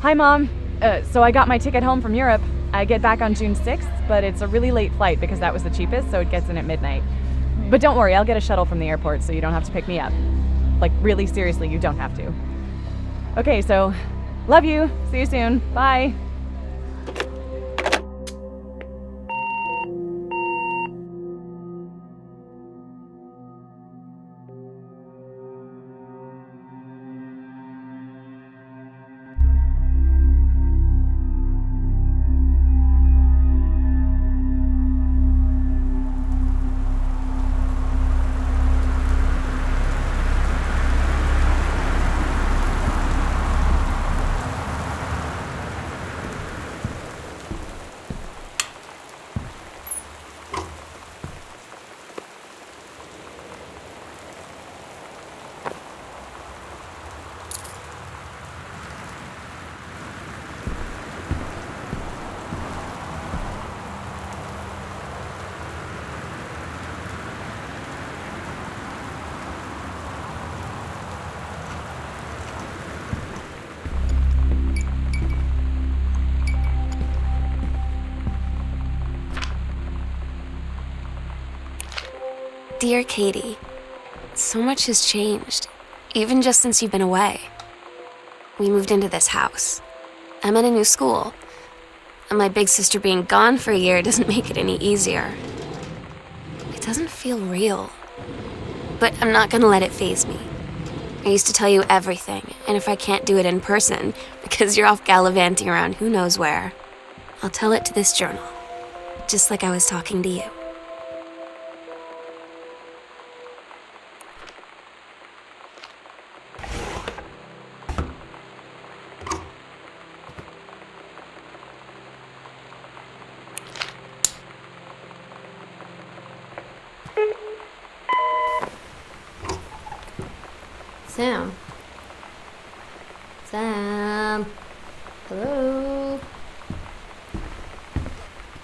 Hi, Mom. So I got my ticket home from Europe. I get back on June 6th, but it's a really late flight because that was the cheapest, so it gets in at midnight. But don't worry, I'll get a shuttle from the airport so you don't have to pick me up. Like, really seriously, you don't have to. Okay, so love you. See you soon. Bye. Dear Katie, so much has changed, even just since you've been away. We moved into this house. I'm in a new school, and my big sister being gone for a year doesn't make it any easier. It doesn't feel real, but I'm not gonna let it faze me. I used to tell you everything, and if I can't do it in person, because you're off gallivanting around who knows where, I'll tell it to this journal, just like I was talking to you. Sam? Sam? Hello?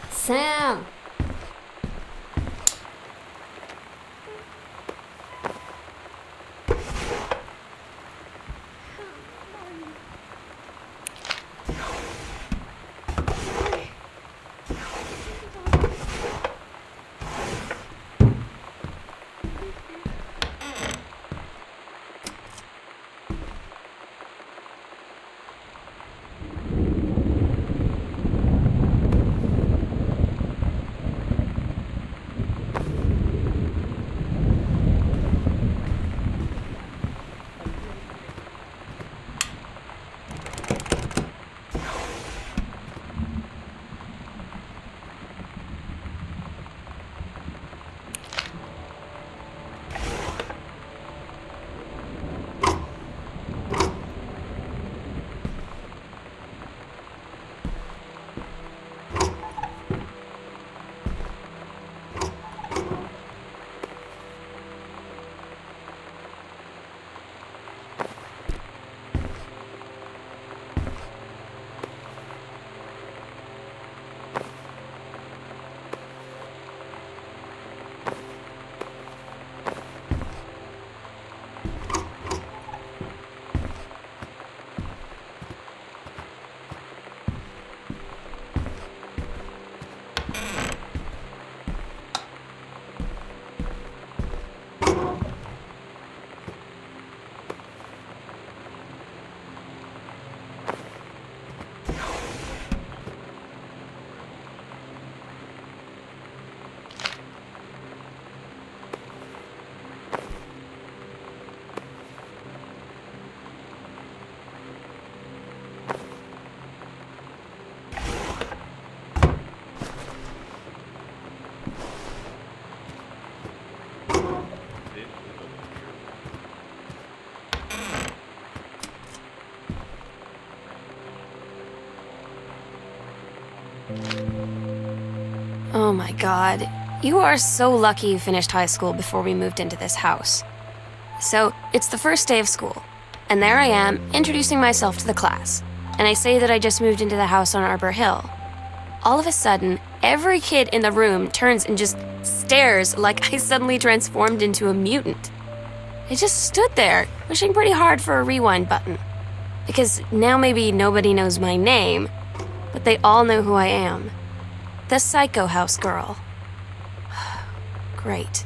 Sam? Oh my God, you are so lucky you finished high school before we moved into this house. So, it's the first day of school, and there I am, introducing myself to the class, and I say that I just moved into the house on Arbor Hill. All of a sudden, every kid in the room turns and just stares like I suddenly transformed into a mutant. I just stood there, wishing pretty hard for a rewind button. Because now maybe nobody knows my name, but they all know who I am. The Psycho House girl. Great.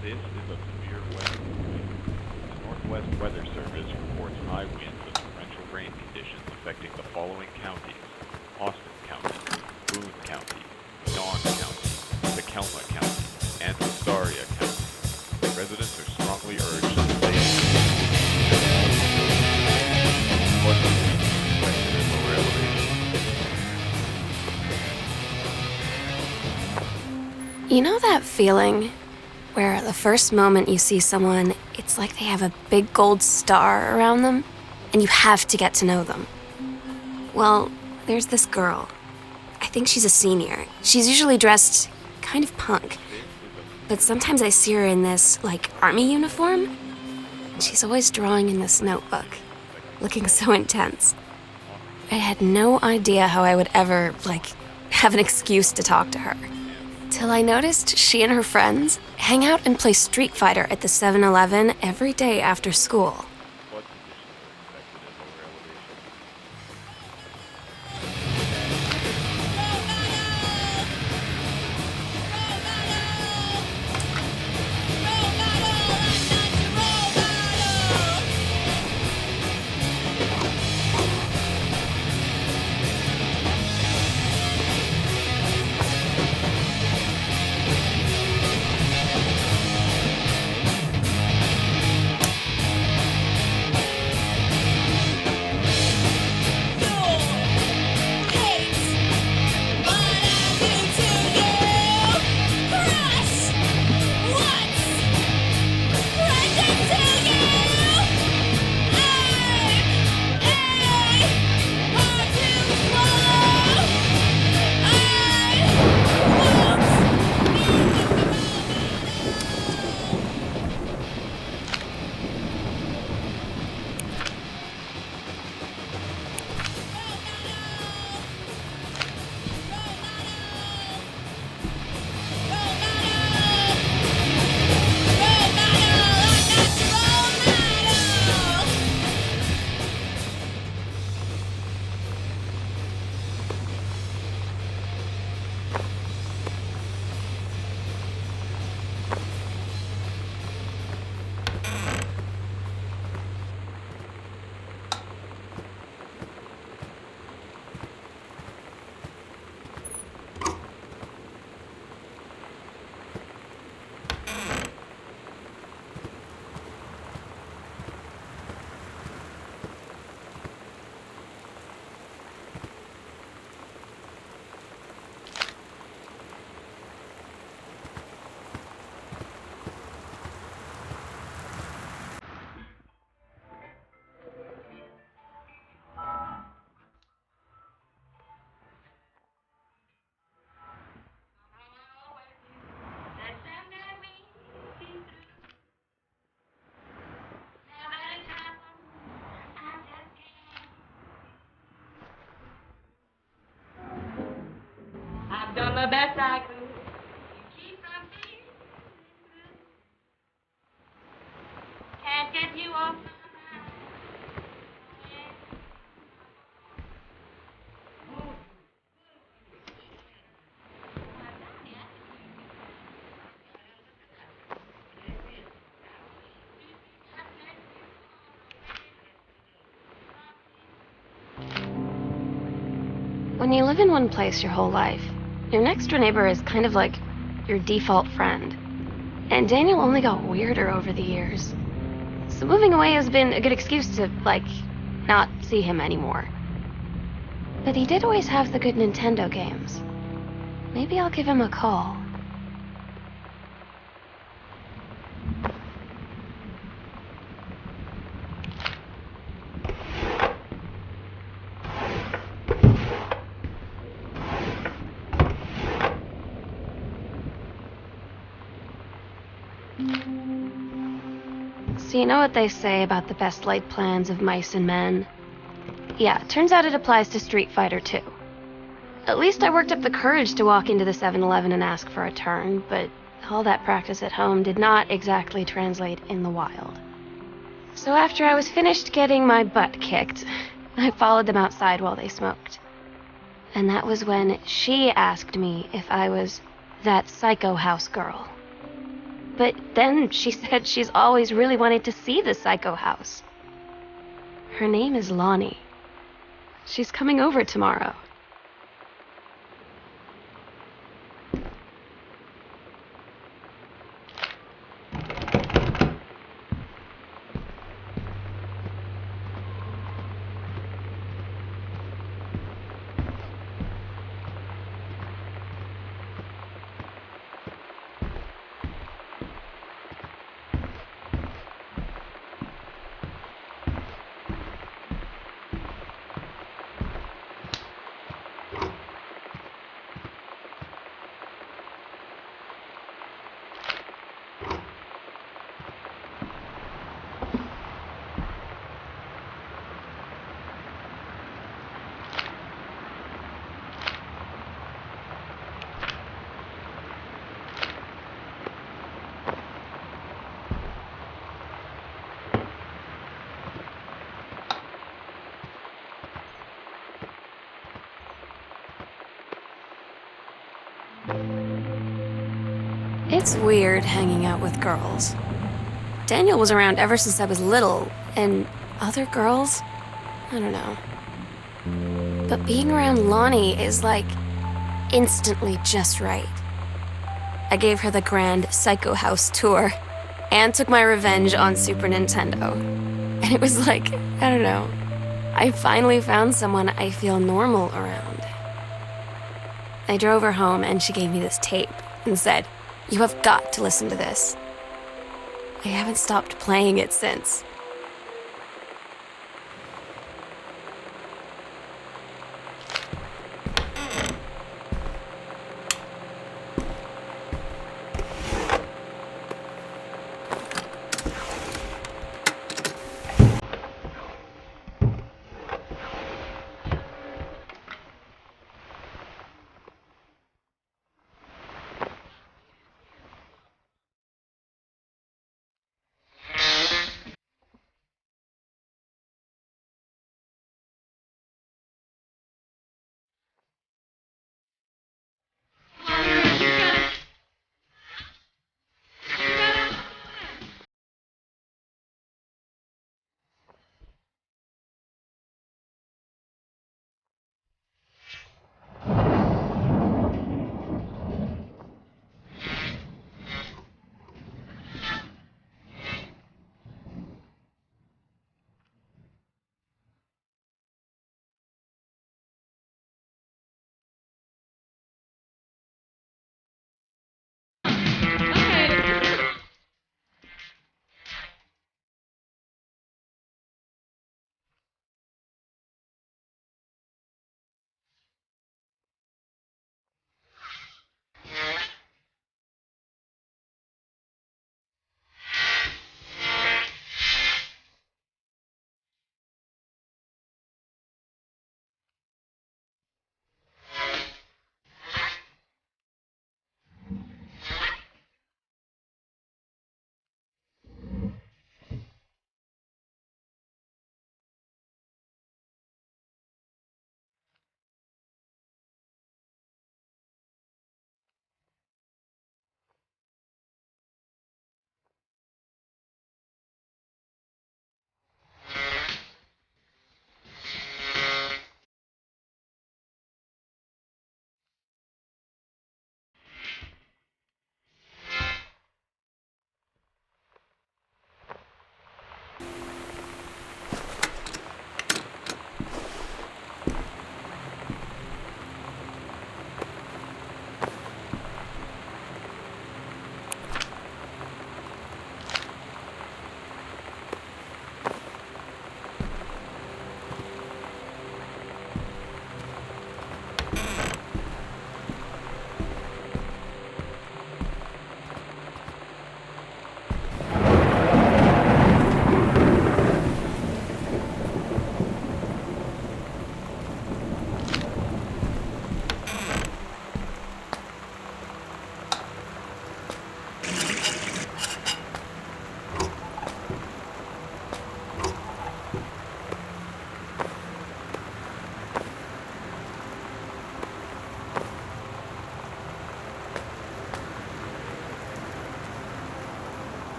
This is a severe weather warning. The Northwest Weather Service reports high winds and torrential rain conditions affecting the following counties: Austin County, Boone County, Dawn County, Tacoma County, and Visaria County. Residents are strongly urged to stay What the expected at lower elevation. You know that feeling where the first moment you see someone, it's like they have a big gold star around them, and you have to get to know them? Well, there's this girl. I think she's a senior. She's usually dressed kind of punk. But sometimes I see her in this, army uniform. And she's always drawing in this notebook, looking so intense. I had no idea how I would ever, have an excuse to talk to her. Till I noticed she and her friends hang out and play Street Fighter at the 7-Eleven every day after school. What conditions are expected at lower elevation? the best I could. Keep on being. Can't get you off my mind. When you live in one place your whole life, your next door neighbor is kind of like your default friend. And Daniel only got weirder over the years. So moving away has been a good excuse to, not see him anymore. But he did always have the good Nintendo games. Maybe I'll give him a call. So you know what they say about the best laid plans of mice and men? Yeah, turns out it applies to Street Fighter too. At least I worked up the courage to walk into the 7-Eleven and ask for a turn, but all that practice at home did not exactly translate in the wild. So after I was finished getting my butt kicked, I followed them outside while they smoked. And that was when she asked me if I was that psycho house girl. But then she said she's always really wanted to see the psycho house. Her name is Lonnie. She's coming over tomorrow. It's weird hanging out with girls. Daniel was around ever since I was little, and other girls? I don't know. But being around Lonnie is instantly just right. I gave her the grand Psycho House tour and took my revenge on Super Nintendo. And it was I don't know. I finally found someone I feel normal around. I drove her home and she gave me this tape and said, "You have got to listen to this." I haven't stopped playing it since.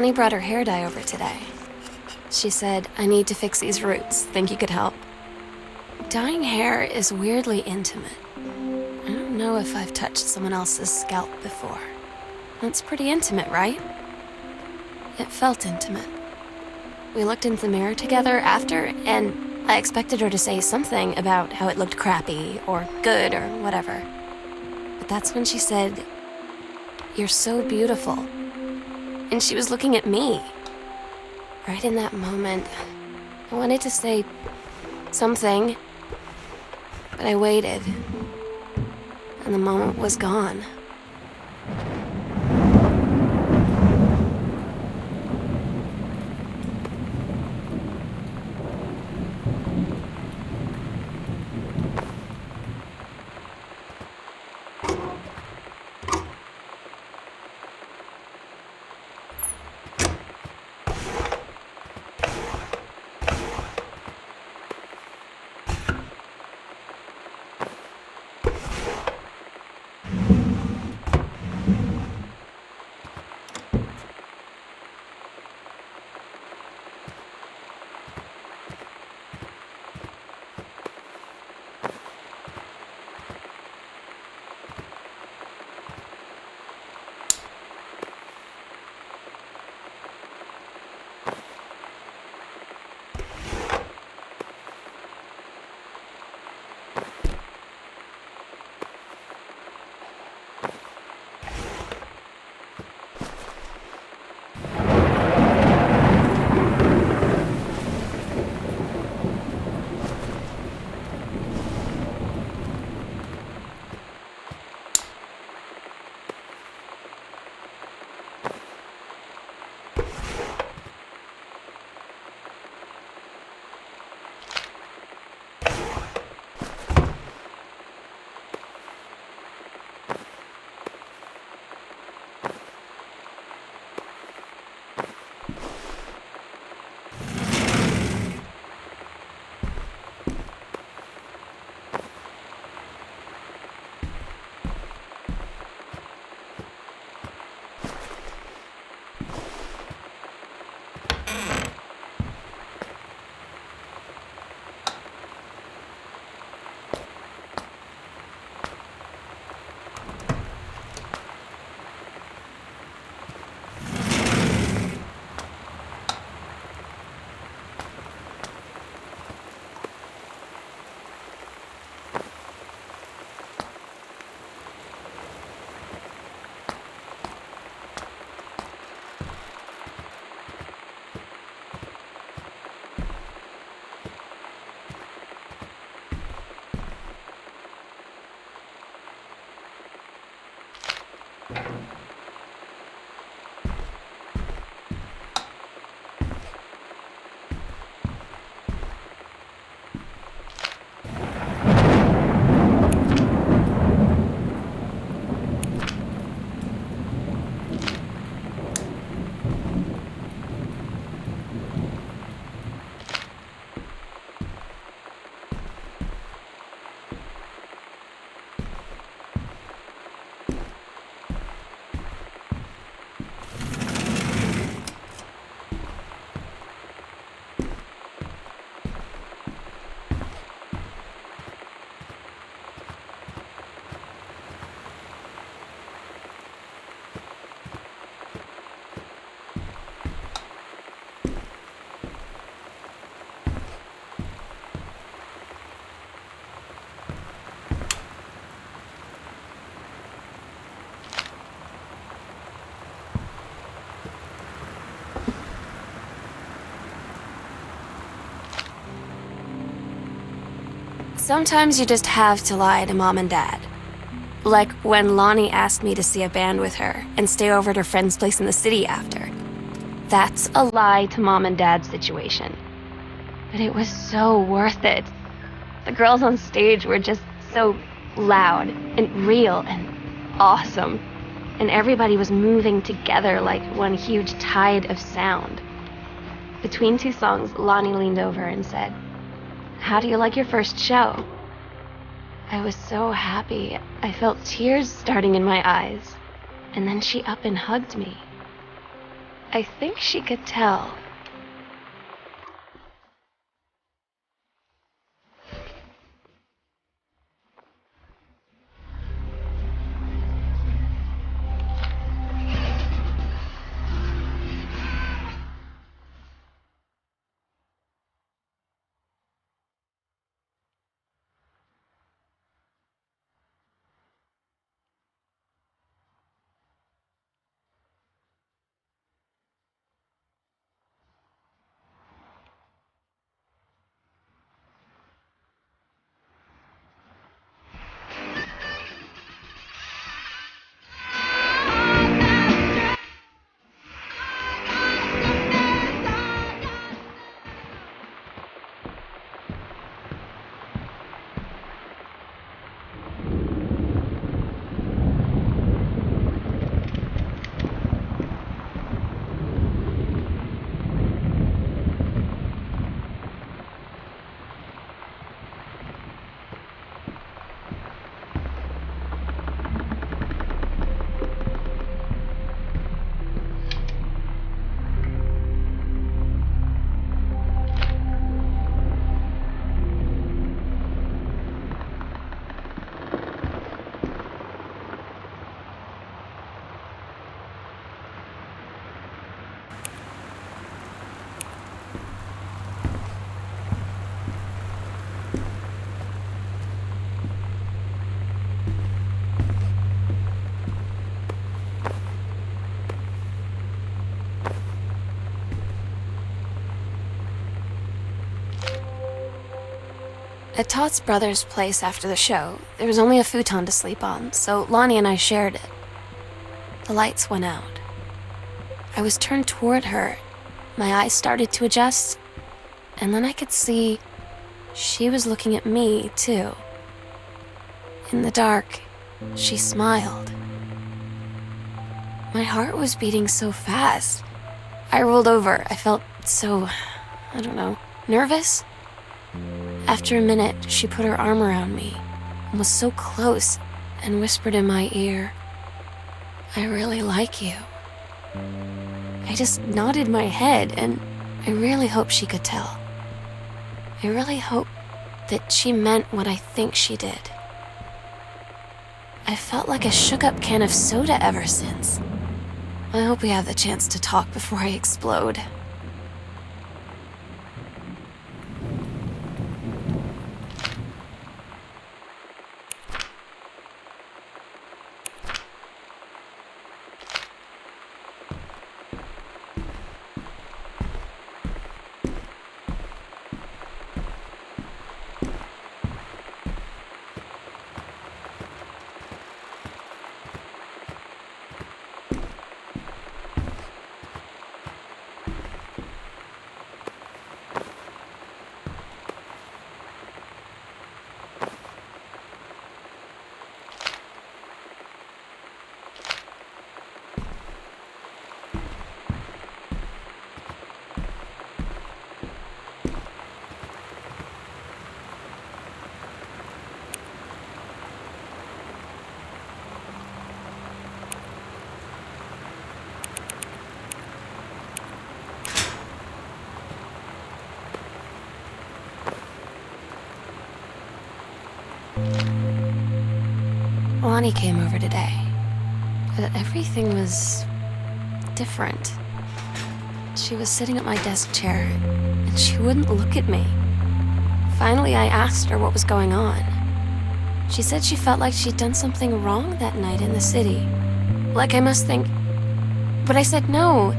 Lonnie brought her hair dye over today. She said, "I need to fix these roots. Think you could help?" Dyeing hair is weirdly intimate. I don't know if I've touched someone else's scalp before. That's pretty intimate, right? It felt intimate. We looked into the mirror together after, and I expected her to say something about how it looked crappy or good or whatever. But that's when she said, "You're so beautiful." And she was looking at me. Right in that moment, I wanted to say something, but I waited, and the moment was gone. Sometimes you just have to lie to Mom and Dad. Like when Lonnie asked me to see a band with her and stay over at her friend's place in the city after. That's a lie to Mom and Dad's situation. But it was so worth it. The girls on stage were just so loud and real and awesome. And everybody was moving together like one huge tide of sound. Between two songs, Lonnie leaned over and said, "How do you like your first show?" I was so happy. I felt tears starting in my eyes. And then she up and hugged me. I think she could tell. At Todd's brother's place after the show, there was only a futon to sleep on, so Lonnie and I shared it. The lights went out. I was turned toward her. My eyes started to adjust, and then I could see she was looking at me, too. In the dark, she smiled. My heart was beating so fast. I rolled over. I felt so, nervous. After a minute, she put her arm around me and was so close and whispered in my ear, "I really like you." I just nodded my head, and I really hope she could tell. I really hope that she meant what I think she did. I felt like a shook-up can of soda ever since. I hope we have the chance to talk before I explode. Lonnie came over today, but everything was different. She was sitting at my desk chair, and she wouldn't look at me. Finally, I asked her what was going on. She said she felt like she'd done something wrong that night in the city. Like I must think... But I said no,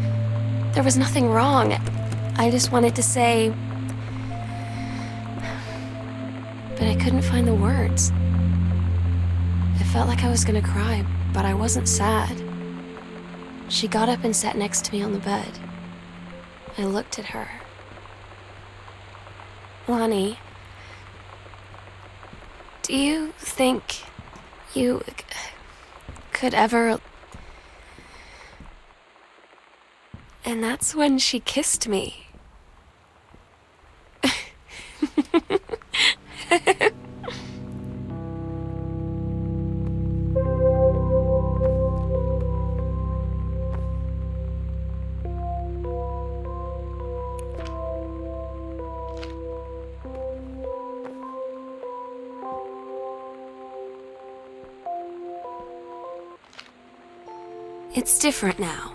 there was nothing wrong. I just wanted to say... But I couldn't find the words. I felt like I was gonna cry, but I wasn't sad. She got up and sat next to me on the bed. I looked at her. Lonnie, do you think you could ever... And that's when she kissed me. It's different now.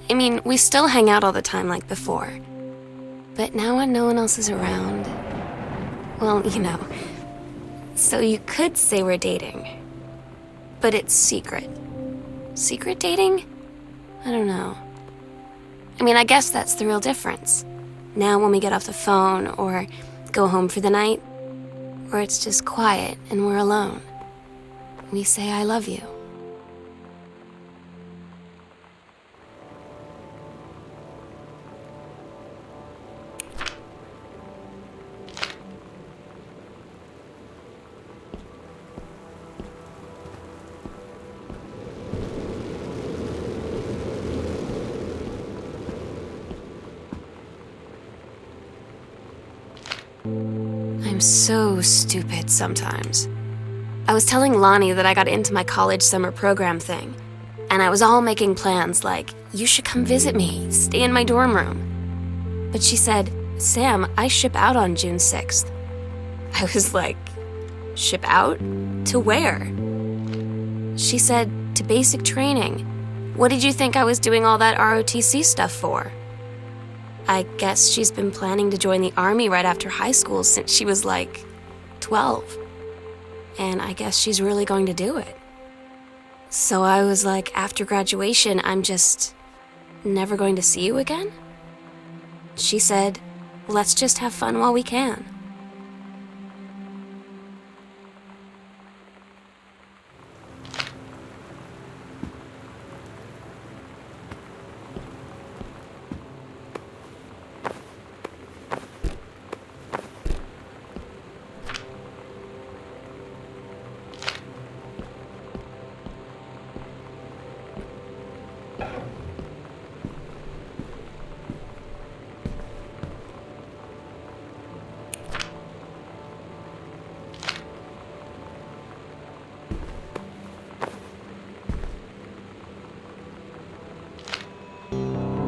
I mean, we still hang out all the time like before. But now when no one else is around, well, you know. So you could say we're dating. But it's secret. Secret dating? I don't know. I mean, I guess that's the real difference. Now when we get off the phone or go home for the night, or it's just quiet and we're alone, we say I love you. I'm so stupid sometimes. I was telling Lonnie that I got into my college summer program thing, and I was all making plans like, you should come visit me, stay in my dorm room. But she said, Sam, I ship out on June 6th. I was like, ship out? To where? She said, to basic training. What did you think I was doing all that ROTC stuff for? I guess she's been planning to join the army right after high school since she was like 12. And I guess she's really going to do it. So I was like, after graduation, I'm just never going to see you again? She said, let's just have fun while we can.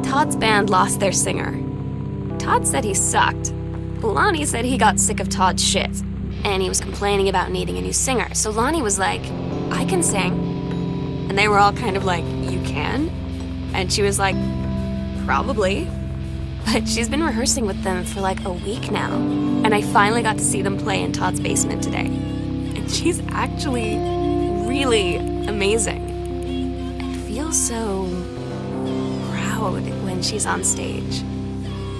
Todd's band lost their singer. Todd said he sucked. Lonnie said he got sick of Todd's shit, and he was complaining about needing a new singer. So Lonnie was like, I can sing. And they were all kind of like, you can? And she was like, probably. But she's been rehearsing with them for like a week now, and I finally got to see them play in Todd's basement today. And she's actually really amazing. I feel so proud when she's on stage.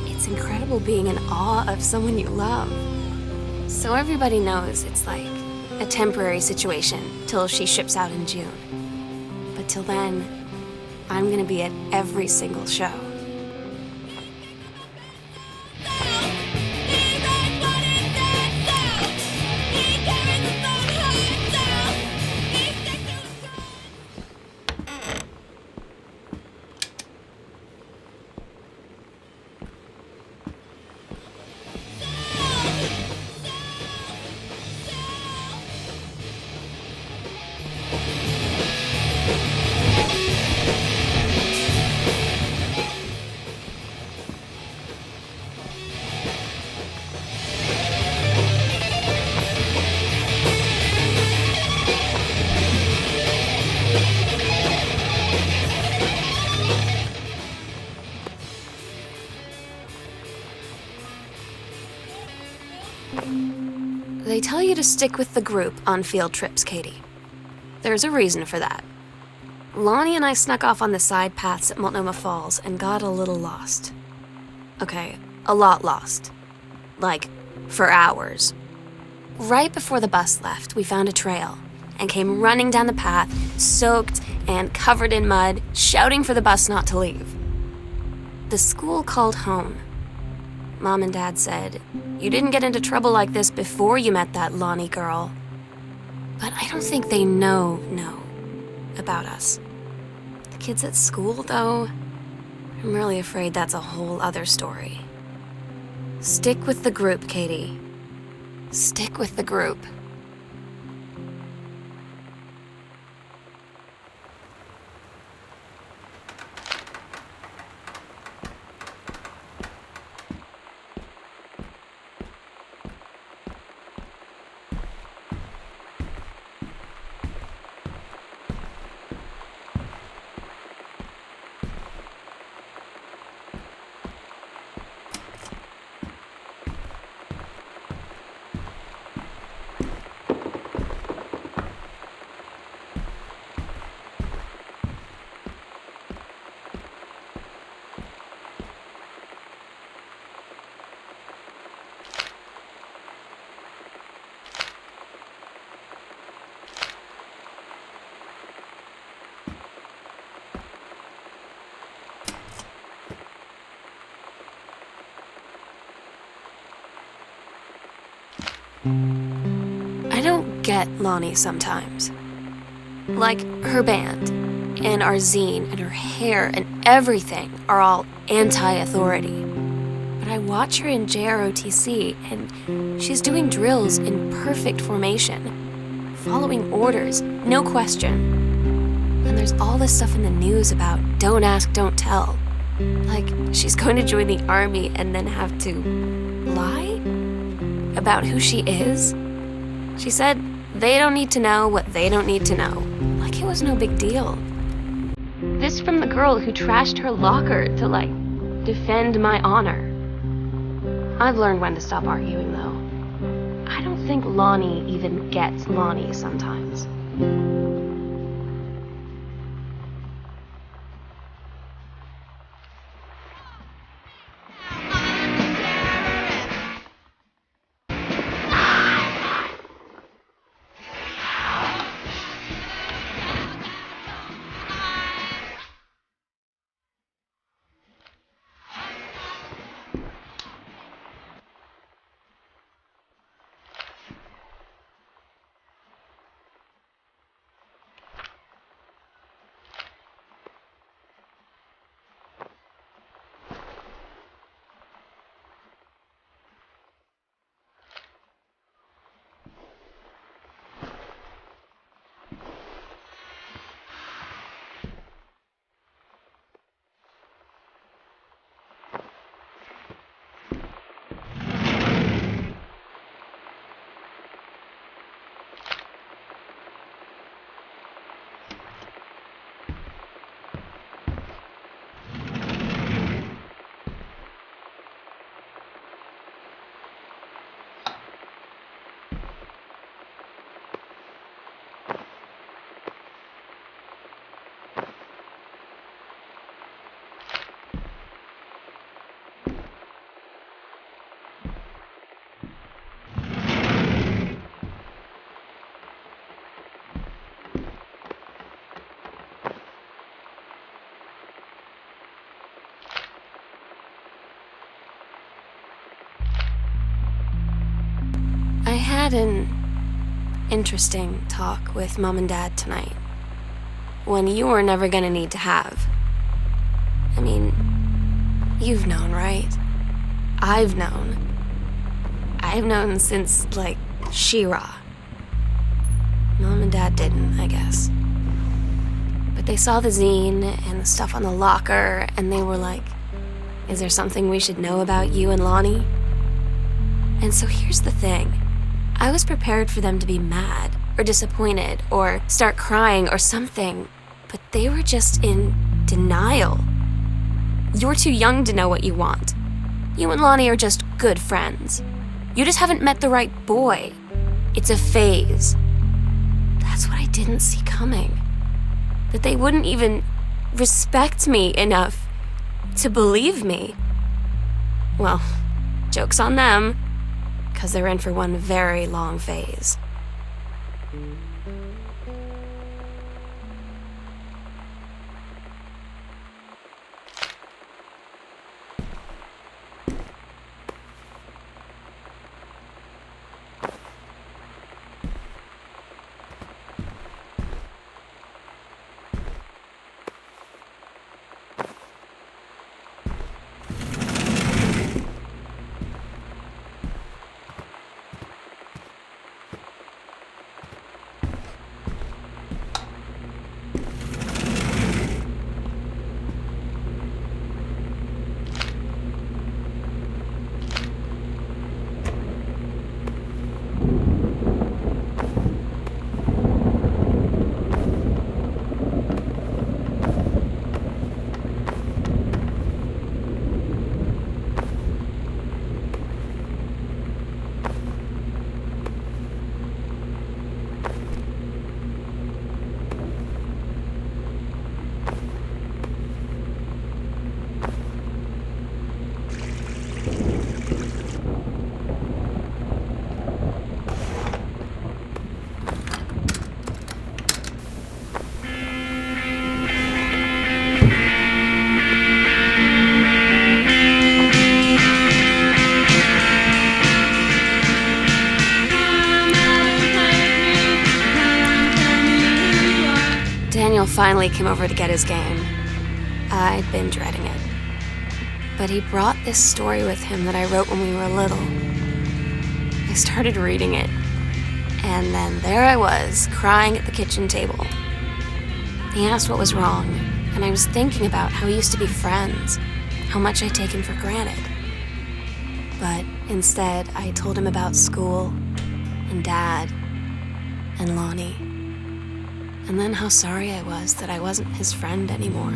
It's incredible being in awe of someone you love. So everybody knows it's like a temporary situation till she ships out in June. But till then, I'm gonna be at every single show. They tell you to stick with the group on field trips, Katie. There's a reason for that. Lonnie and I snuck off on the side paths at Multnomah Falls and got a little lost. Okay, a lot lost. Like, for hours. Right before the bus left, we found a trail and came running down the path, soaked and covered in mud, shouting for the bus not to leave. The school called home. Mom and Dad said, you didn't get into trouble like this before you met that Lonnie girl. But I don't think they know about us. The kids at school, though, I'm really afraid that's a whole other story. Stick with the group, Katie. Stick with the group. I don't get Lonnie sometimes. Like, her band, and our zine, and her hair, and everything are all anti-authority. But I watch her in JROTC, and she's doing drills in perfect formation, following orders, no question. And there's all this stuff in the news about don't ask, don't tell. Like, she's going to join the army and then have to lie about who she is. She said they don't need to know what they don't need to know. Like it was no big deal. This from the girl who trashed her locker to, like, defend my honor. I've learned when to stop arguing, though. I don't think Lonnie even gets Lonnie sometimes. I had an interesting talk with Mom and Dad tonight. One you were never gonna need to have. I mean, you've known, right? I've known. I've known since, like, She-Ra. Mom and Dad didn't, I guess. But they saw the zine and the stuff on the locker, and they were like, is there something we should know about you and Lonnie? And so here's the thing. I was prepared for them to be mad, or disappointed, or start crying, or something. But they were just in denial. You're too young to know what you want. You and Lonnie are just good friends. You just haven't met the right boy. It's a phase. That's what I didn't see coming. That they wouldn't even respect me enough to believe me. Well, joke's on them, 'cause they're in for one very long phase. finally came over to get his game. I'd been dreading it. But he brought this story with him that I wrote when we were little. I started reading it, and then there I was, crying at the kitchen table. He asked what was wrong, and I was thinking about how we used to be friends, how much I'd taken for granted. But instead, I told him about school, and Dad, and Lonnie, and then how sorry I was that I wasn't his friend anymore.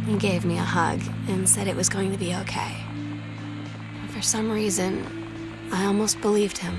He gave me a hug and said it was going to be okay. For some reason, I almost believed him.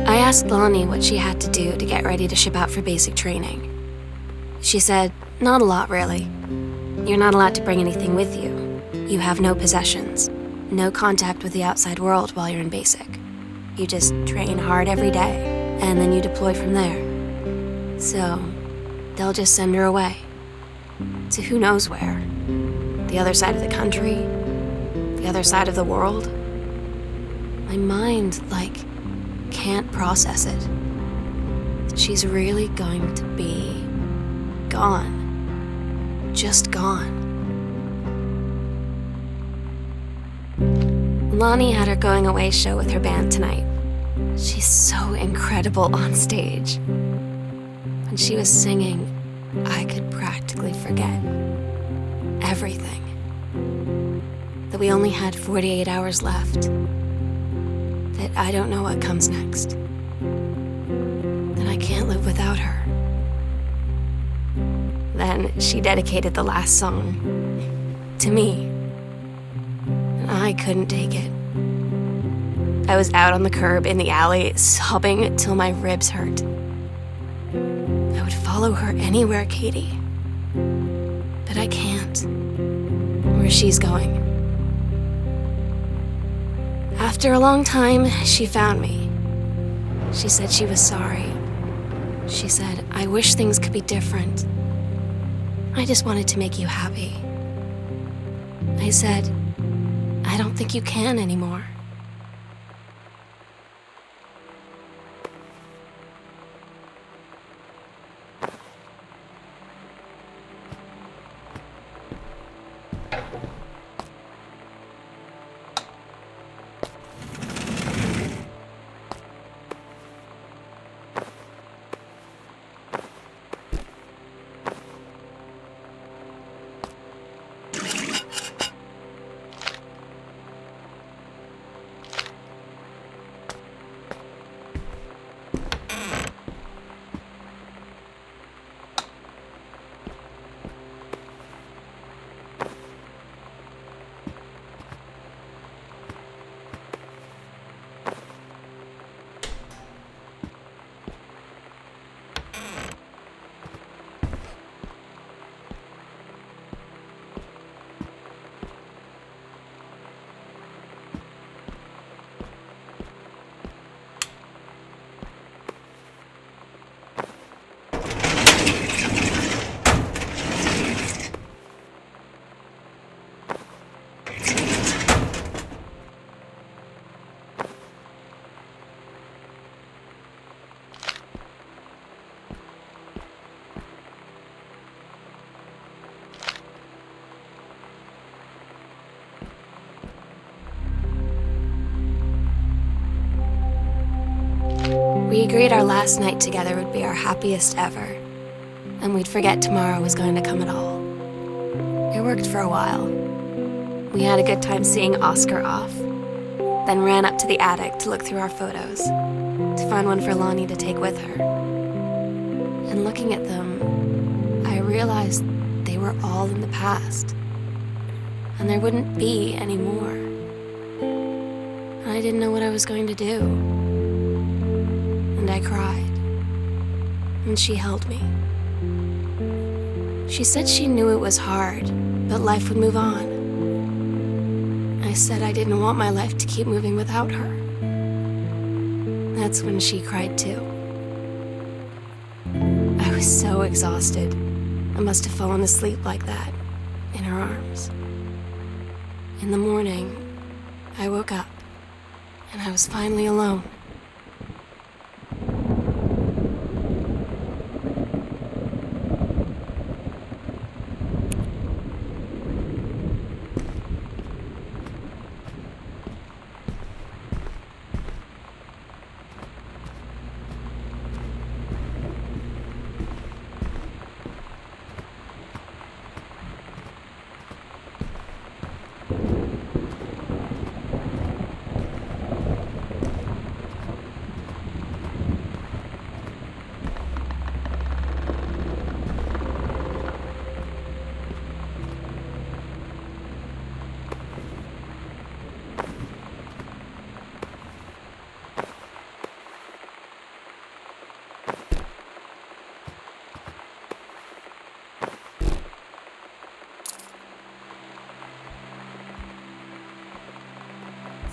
I asked Lonnie what she had to do to get ready to ship out for basic training. She said, not a lot really. You're not allowed to bring anything with you. You have no possessions, no contact with the outside world while you're in basic. You just train hard every day, and then you deploy from there. So, they'll just send her away. To who knows where. The other side of the country, the other side of the world. My mind, can't process it. That she's really going to be gone. Just gone. Lonnie had her going away show with her band tonight. She's so incredible on stage. When she was singing, I could practically forget everything. That we only had 48 hours left. That I don't know what comes next. That I can't live without her. Then she dedicated the last song to me. And I couldn't take it. I was out on the curb in the alley, sobbing till my ribs hurt. I would follow her anywhere, Katie. But I can't. Where she's going. After a long time, she found me. She said she was sorry. She said, I wish things could be different. I just wanted to make you happy. I said, I don't think you can anymore. We agreed our last night together would be our happiest ever, and we'd forget tomorrow was going to come at all. worked for a while. We had a good time seeing Oscar off, then ran up to the attic to look through our photos, to find one for Lonnie to take with her. And looking at them, I realized they were all in the past, and there wouldn't be any more. And I didn't know what I was going to do. And I cried, and she held me. She said she knew it was hard, but life would move on. I said I didn't want my life to keep moving without her. That's when she cried too. I was so exhausted. I must have fallen asleep like that, in her arms. In the morning, I woke up, and I was finally alone.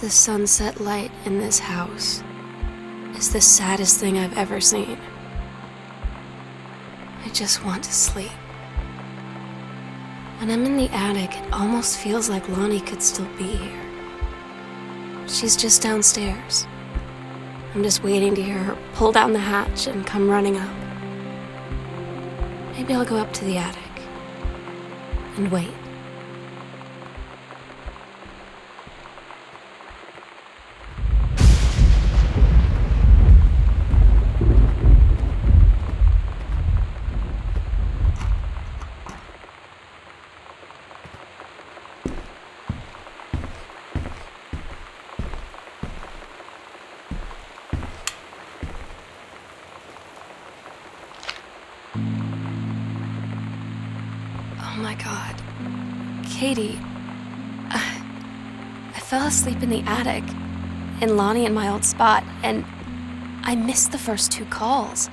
The sunset light in this house is the saddest thing I've ever seen. I just want to sleep. When I'm in the attic, it almost feels like Lonnie could still be here. She's just downstairs. I'm just waiting to hear her pull down the hatch and come running up. Maybe I'll go up to the attic and wait. Oh my God. Katie, I fell asleep in the attic, in Lonnie and my old spot, and I missed the first 2 calls.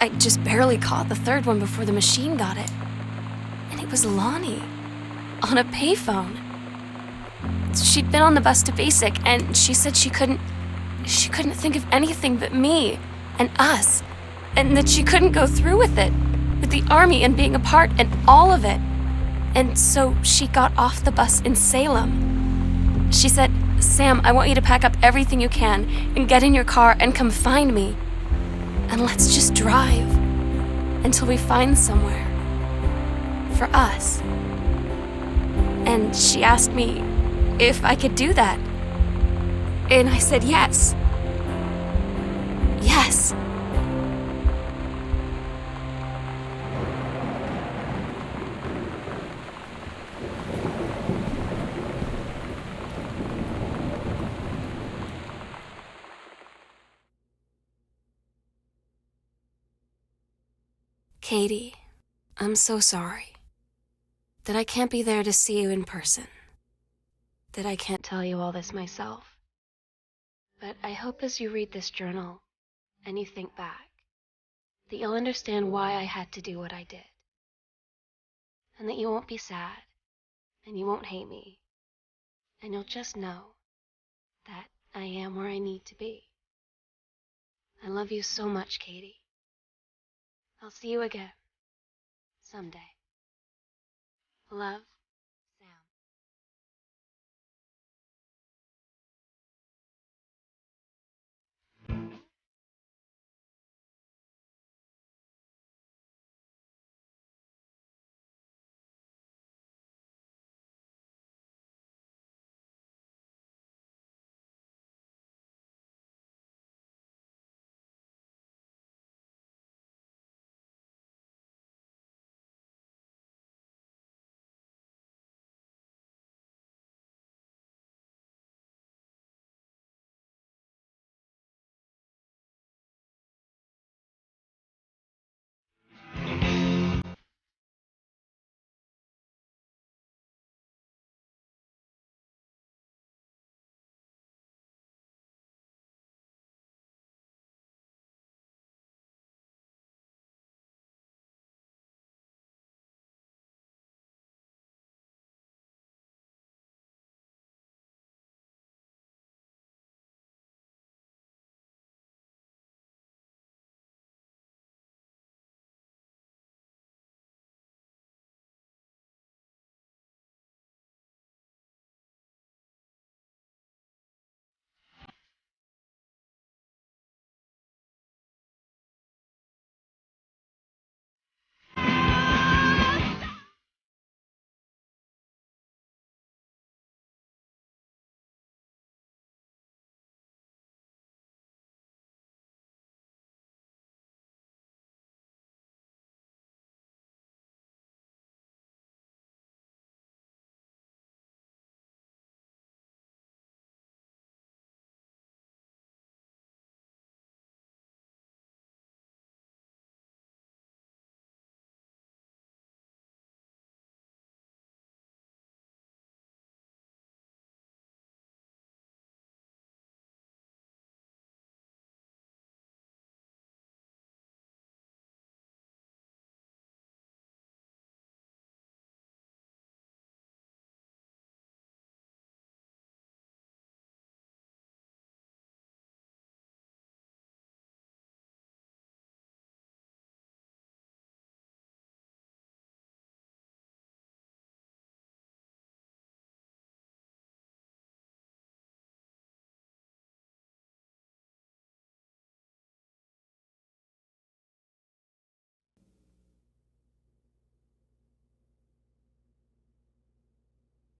I just barely caught the third one before the machine got it. And it was Lonnie, on a payphone. She'd been on the bus to Basic, and she said she couldn't think of anything but me and us, and that she couldn't go through with it, with the army and being apart and all of it. And so she got off the bus in Salem. She said, "Sam, I want you to pack up everything you can and get in your car and come find me. And let's just drive until we find somewhere for us." And she asked me if I could do that. And I said yes. Yes. Katie, I'm so sorry that I can't be there to see you in person, that I can't tell you all this myself. But I hope as you read this journal and you think back, that you'll understand why I had to do what I did. And that you won't be sad, and you won't hate me, and you'll just know that I am where I need to be. I love you so much, Katie. I'll see you again someday. Love,